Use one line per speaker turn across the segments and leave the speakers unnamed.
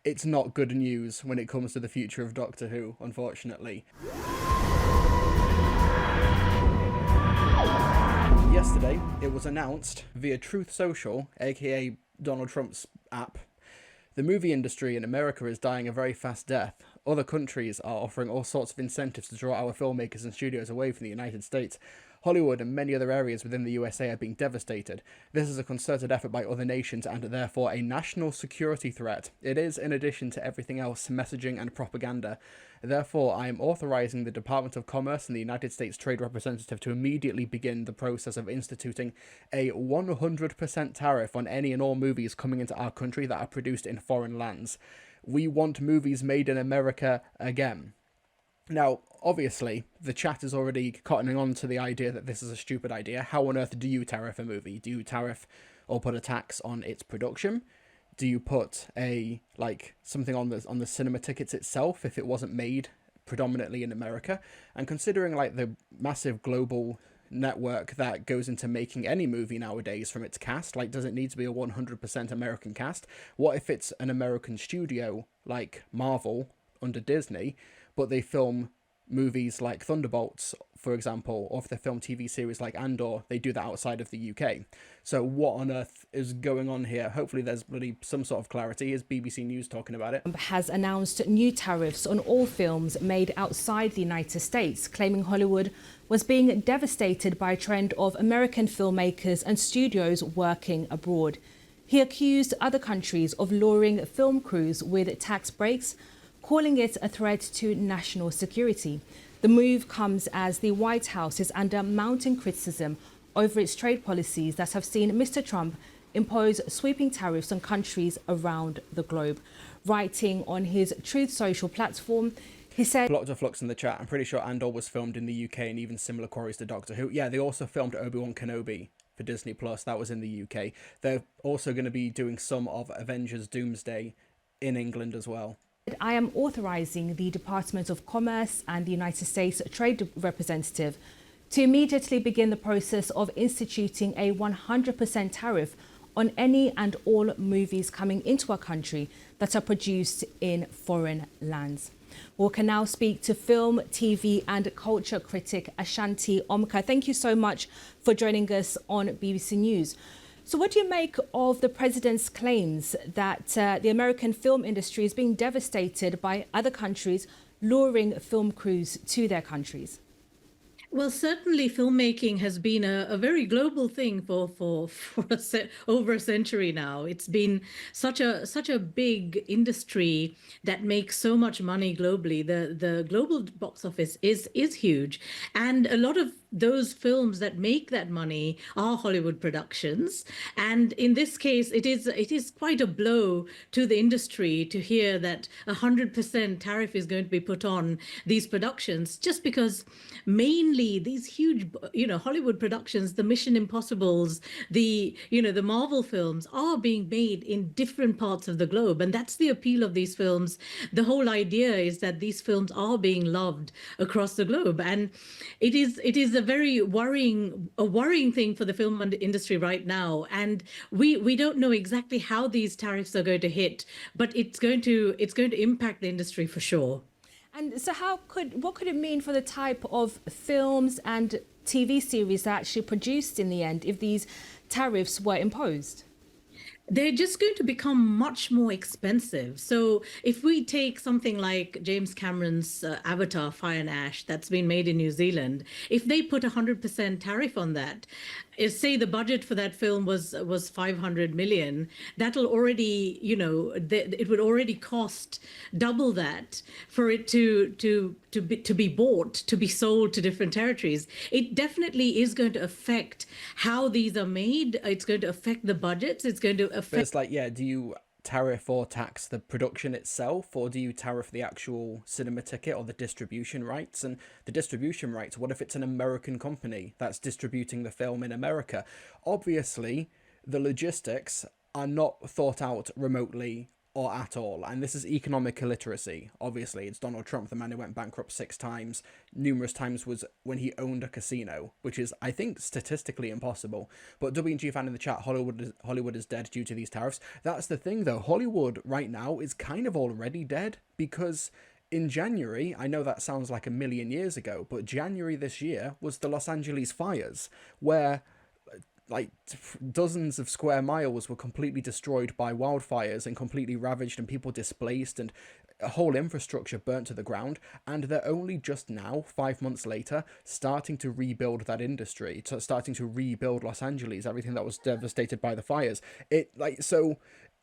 it's not good news when it comes to the future of Doctor Who, unfortunately. Yesterday, it was announced via Truth Social, aka Donald Trump's app, the movie industry in America is dying a very fast death. Other countries are offering all sorts of incentives to draw our filmmakers and studios away from the United States. Hollywood and many other areas within the USA are being devastated. This is a concerted effort by other nations and therefore a national security threat. It is, in addition to everything else, messaging and propaganda. Therefore, I am authorizing the Department of Commerce and the United States Trade Representative to immediately begin the process of instituting a 100% tariff on any and all movies coming into our country that are produced in foreign lands. We want movies made in America again. Now, obviously, the chat is already cottoning on to the idea that this is a stupid idea. How on earth do you tariff a movie? Do you tariff or put a tax on its production? Do you put something on the cinema tickets itself if it wasn't made predominantly in America? And considering the massive global network that goes into making any movie nowadays from its cast, does it need to be a 100% American cast? What if it's an American studio like Marvel under Disney, but they film movies like Thunderbolts, for example, or if they film TV series like Andor, they do that outside of the UK. So what on earth is going on here? Hopefully there's really some sort of clarity. Here's BBC News talking about it.
Has announced new tariffs on all films made outside the United States, claiming Hollywood was being devastated by a trend of American filmmakers and studios working abroad. He accused other countries of luring film crews with tax breaks, calling it a threat to national security. The move comes as the White House is under mounting criticism over its trade policies that have seen Mr. Trump impose sweeping tariffs on countries around the globe. Writing on his Truth Social platform, he said...
Lots of flux in the chat. I'm pretty sure Andor was filmed in the UK and even similar quarries to Doctor Who. Yeah, they also filmed Obi-Wan Kenobi for Disney+. That was in the UK. They're also going to be doing some of Avengers Doomsday in England as well.
I am authorizing the Department of Commerce and the United States Trade Representative to immediately begin the process of instituting a 100% tariff on any and all movies coming into our country that are produced in foreign lands. We can now speak to film, TV and culture critic Ashanti Omka. Thank you so much for joining us on BBC News. So what do you make of the president's claims that the American film industry is being devastated by other countries luring film crews to their countries?
Well, certainly filmmaking has been a very global thing for over a century now. It's been such a big industry that makes so much money globally. The global box office is huge, and a lot of those films that make that money are Hollywood productions. And in this case, it is quite a blow to the industry to hear that 100% tariff is going to be put on these productions, just because mainly these huge, Hollywood productions, the Mission Impossibles, the Marvel films are being made in different parts of the globe. And that's the appeal of these films. The whole idea is that these films are being loved across the globe. And it is a very worrying thing for the film industry right now. And we don't know exactly how these tariffs are going to hit, but it's going to impact the industry for sure.
And so what could it mean for the type of films and TV series that actually produced in the end if these tariffs were imposed?
They're just going to become much more expensive. So if we take something like James Cameron's Avatar, Fire and Ash, that's been made in New Zealand, if they put 100% tariff on that, say the budget for that film was 500 million, that'll already, it would already cost double that for it to be bought, to be sold to different territories. It definitely is going to affect how these are made. It's going to affect the budgets. It's going to affect...
But it's do you tariff or tax the production itself, or do you tariff the actual cinema ticket or the distribution rights? And the distribution rights, what if it's an American company that's distributing the film in America? Obviously, the logistics are not thought out remotely or at all. And this is economic illiteracy. Obviously, it's Donald Trump, the man who went bankrupt 6 times. Numerous times was when he owned a casino, which is, I think, statistically impossible. But WG fan in the chat, Hollywood is dead due to these tariffs. That's the thing, though. Hollywood right now is kind of already dead, because in January, I know that sounds like a million years ago, but January this year was the Los Angeles fires, where like dozens of square miles were completely destroyed by wildfires and completely ravaged, and people displaced, and a whole infrastructure burnt to the ground. And they're only just now, 5 months later, starting to rebuild that industry, starting to rebuild Los Angeles, everything that was devastated by the fires. So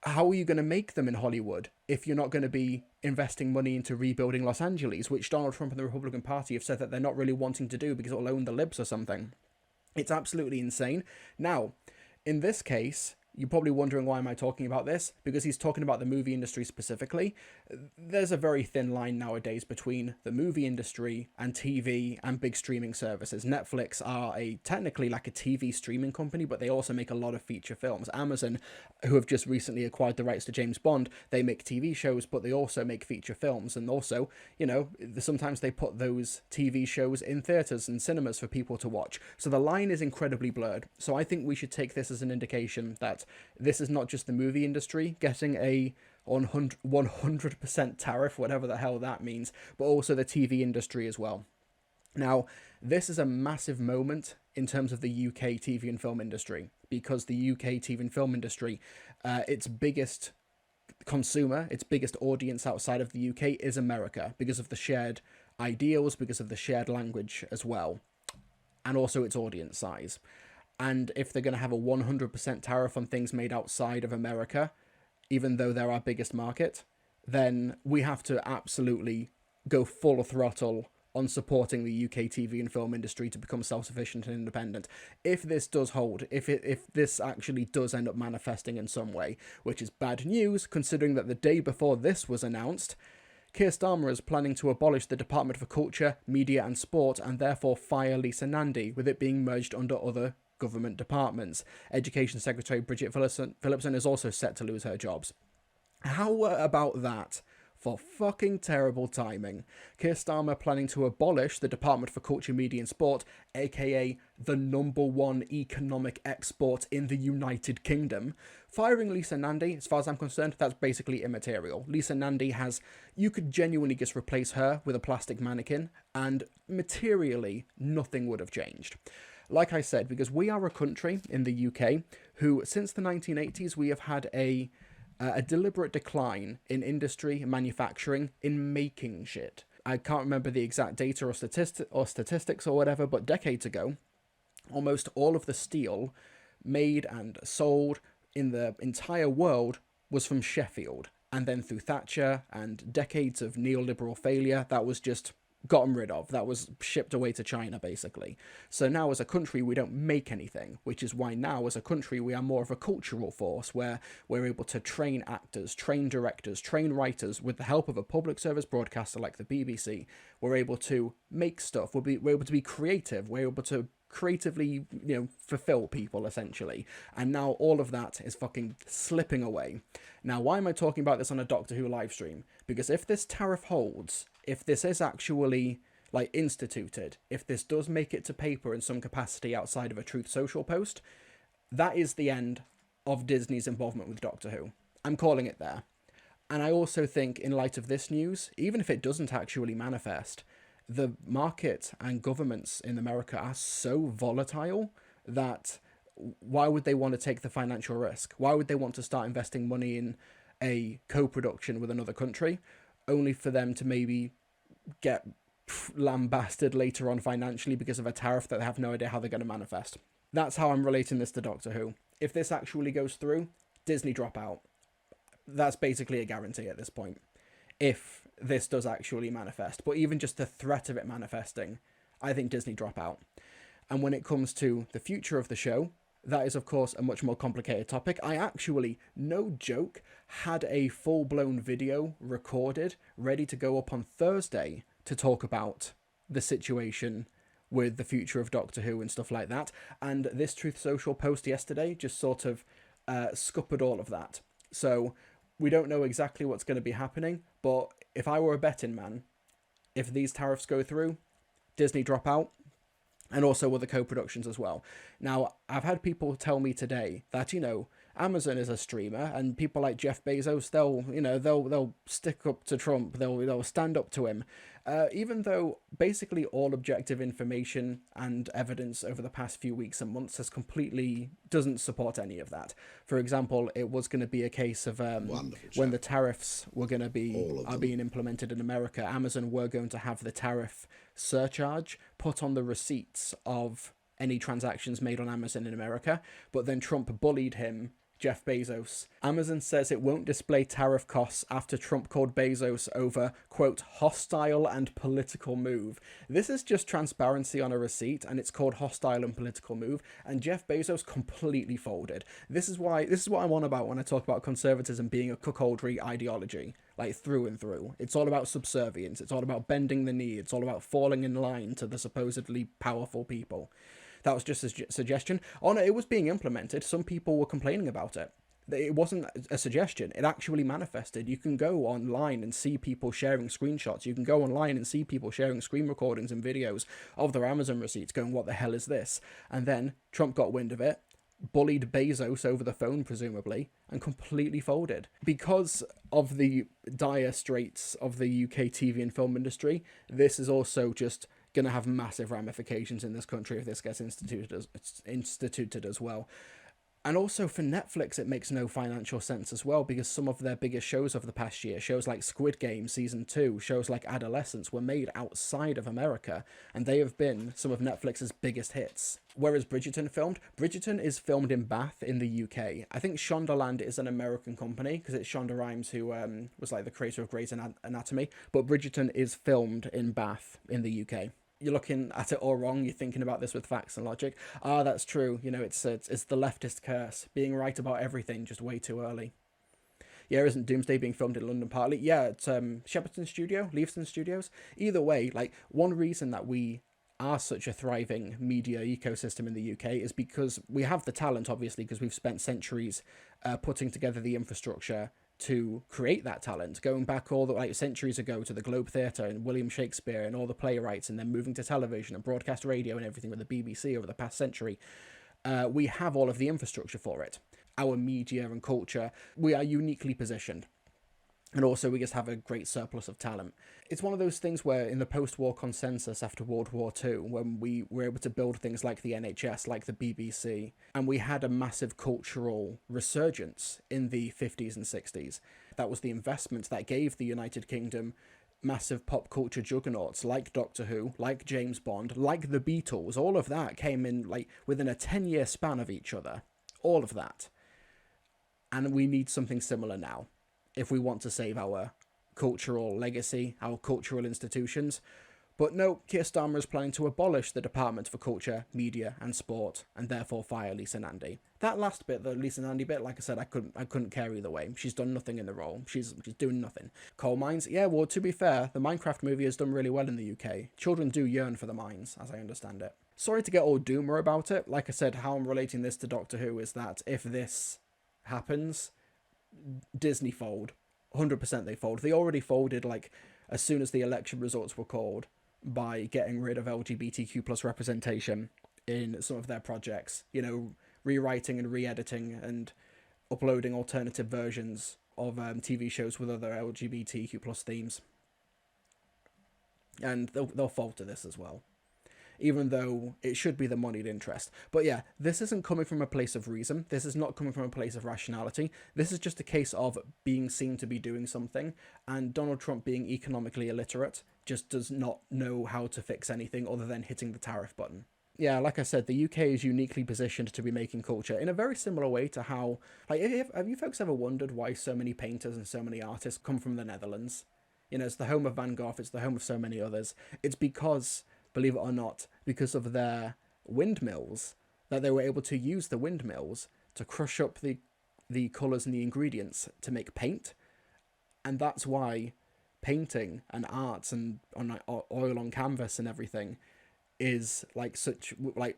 how are you going to make them in Hollywood if you're not going to be investing money into rebuilding Los Angeles, which Donald Trump and the Republican Party have said that they're not really wanting to do because it'll own the libs or something? It's absolutely insane. Now, in this case, you're probably wondering, why am I talking about this? Because he's talking about the movie industry specifically. There's a very thin line nowadays between the movie industry and TV and big streaming services. Netflix are technically like a TV streaming company, but they also make a lot of feature films. Amazon, who have just recently acquired the rights to James Bond, they make TV shows, but they also make feature films. And also, sometimes they put those TV shows in theaters and cinemas for people to watch. So the line is incredibly blurred. So I think we should take this as an indication that this is not just the movie industry getting a 100% tariff, whatever the hell that means, but also the TV industry as well. Now, this is a massive moment in terms of the UK TV and film industry, because the UK TV and film industry, its biggest consumer, its biggest audience outside of the UK is America, because of the shared ideals, because of the shared language as well, and also its audience size. And if they're going to have a 100% tariff on things made outside of America, even though they're our biggest market, then we have to absolutely go full throttle on supporting the UK TV and film industry to become self-sufficient and independent. If this does hold, if this actually does end up manifesting in some way, which is bad news, considering that the day before this was announced, Keir Starmer is planning to abolish the Department for Culture, Media and Sport, and therefore fire Lisa Nandy, with it being merged under other government departments. Education Secretary Bridget Phillipson is also set to lose her jobs. How about that for fucking terrible timing? Keir Starmer planning to abolish the Department for Culture, Media and Sport, aka the #1 economic export in the United Kingdom. Firing Lisa Nandy, as far as I'm concerned, that's basically immaterial. Lisa Nandy you could genuinely just replace her with a plastic mannequin, and materially, nothing would have changed. Like I said, because we are a country in the UK who, since the 1980s, we have had a deliberate decline in industry and manufacturing, in making shit. I can't remember the exact data or statistics or whatever, but decades ago, almost all of the steel made and sold in the entire world was from Sheffield. And then through Thatcher and decades of neoliberal failure, that was just gotten rid of. That was shipped away to China, basically. So now as a country, we don't make anything, which is why now as a country, we are more of a cultural force, where we're able to train actors, train directors, train writers with the help of a public service broadcaster like the BBC. We're able to make stuff. We're able to be creative. We're able to creatively, fulfill people, essentially. And now all of that is fucking slipping away. Now, why am I talking about this on a Doctor Who live stream? Because if this tariff holds, if this is actually instituted, if this does make it to paper in some capacity outside of a Truth Social post, that is the end of Disney's involvement with Doctor Who. I'm calling it there. And I also think, in light of this news, even if it doesn't actually manifest, the market and governments in America are so volatile that why would they want to take the financial risk? Why would they want to start investing money in a co-production with another country, only for them to maybe get lambasted later on financially because of a tariff that they have no idea how they're going to manifest? That's how I'm relating this to Doctor Who. If this actually goes through, Disney drop out. That's basically a guarantee at this point, if this does actually manifest. But even just the threat of it manifesting, I think Disney drop out. And when it comes to the future of the show, that is, of course, a much more complicated topic. I actually, no joke, had a full-blown video recorded, ready to go up on Thursday to talk about the situation with the future of Doctor Who and stuff like that. And this Truth Social post yesterday just sort of scuppered all of that. So We don't know exactly what's going to be happening, but if I were a betting man, if these tariffs go through, Disney drop out, and also other co-productions as well. Now, I've had people tell me today that, Amazon is a streamer, and people like Jeff Bezos, they'll stick up to Trump, they'll stand up to him, even though basically all objective information and evidence over the past few weeks and months has completely doesn't support any of that. For example, it was going to be a case of when the tariffs were going to are being implemented in America, Amazon were going to have the tariff surcharge put on the receipts of any transactions made on Amazon in America, but then Trump bullied him, Jeff Bezos. Amazon says it won't display tariff costs after Trump called Bezos over, quote, hostile and political move. This is just transparency on a receipt, and it's called hostile and political move, and Jeff Bezos completely folded. This is what I'm on about when I talk about conservatism being a cuckoldry ideology, like through and through. It's all about subservience, it's all about bending the knee, it's all about falling in line to the supposedly powerful people. That was just a suggestion. Oh no, it was being implemented. Some people were complaining about it. It wasn't a suggestion. It actually manifested. You can go online and see people sharing screenshots. You can go online and see people sharing screen recordings and videos of their Amazon receipts going, what the hell is this? And then Trump got wind of it, bullied Bezos over the phone, presumably, and completely folded. Because of the dire straits of the UK TV and film industry, this is also just going to have massive ramifications in this country if this gets instituted as well. And also for Netflix, it makes no financial sense as well, because some of their biggest shows of the past year, shows like Squid Game Season 2, shows like Adolescence, were made outside of America, and they have been some of Netflix's biggest hits. Whereas Bridgerton is filmed in Bath in the UK. I think Shondaland is an American company, because it's Shonda Rhimes who was like the creator of Grey's Anatomy, but Bridgerton is filmed in Bath in the UK. You're looking at it all wrong. You're thinking about this with facts and logic. That's true. It's the leftist curse, being right about everything just way too early. Yeah, isn't Doomsday being filmed in London partly? Yeah, it's Shepperton Leavesden Studios. Either way, like, one reason that we are such a thriving media ecosystem in the UK is because we have the talent, obviously, because we've spent centuries putting together the infrastructure to create that talent, going back all the centuries ago to the Globe Theatre and William Shakespeare and all the playwrights, and then moving to television and broadcast radio and everything with the BBC over the past century. We have all of the infrastructure for it. Our media and culture, we are uniquely positioned. And also, we just have a great surplus of talent. It's one of those things where in the post-war consensus after World War II, when we were able to build things like the NHS, like the BBC, and we had a massive cultural resurgence in the 50s and 60s, that was the investment that gave the United Kingdom massive pop culture juggernauts like Doctor Who, like James Bond, like the Beatles. All of that came in within a 10-year span of each other. All of that. And we need something similar now if we want to save our cultural legacy, our cultural institutions. But no, Keir Starmer is planning to abolish the Department for Culture, Media and Sport, and therefore fire Lisa Nandy. That last bit, the Lisa Nandy bit, like I said, I couldn't care either way. She's done nothing in the role. She's doing nothing. Coal mines, yeah, well, to be fair, the Minecraft movie has done really well in the UK. Children do yearn for the mines, as I understand it. Sorry to get all doomer about it. Like I said, how I'm relating this to Doctor Who is that if this happens, Disney fold. 100% they fold. They already folded as soon as the election results were called by getting rid of LGBTQ plus representation in some of their projects. Rewriting and re-editing and uploading alternative versions of TV shows with other LGBTQ plus themes. And they'll fold to this as well, even though it should be the moneyed interest. But yeah, this isn't coming from a place of reason. This is not coming from a place of rationality. This is just a case of being seen to be doing something, and Donald Trump, being economically illiterate, just does not know how to fix anything other than hitting the tariff button. Yeah, like I said, the UK is uniquely positioned to be making culture in a very similar way to how... have you folks ever wondered why so many painters and so many artists come from the Netherlands? It's the home of Van Gogh, it's the home of so many others. It's because, believe it or not, because of their windmills, that they were able to use the windmills to crush up the colours and the ingredients to make paint. And that's why painting and arts and on oil on canvas and everything is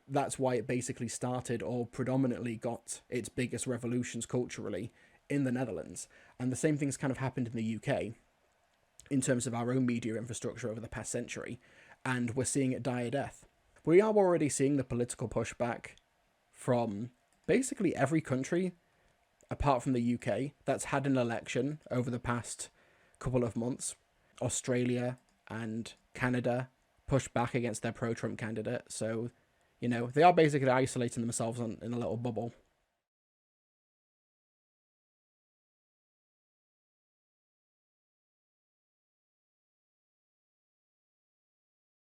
that's why it basically started or predominantly got its biggest revolutions culturally in the Netherlands. And the same thing's kind of happened in the UK in terms of our own media infrastructure over the past century, and we're seeing it die a death. We are already seeing the political pushback from basically every country, apart from the UK, that's had an election over the past couple of months. Australia and Canada pushed back against their pro-Trump candidate, so, you know, they are basically isolating themselves in a little bubble.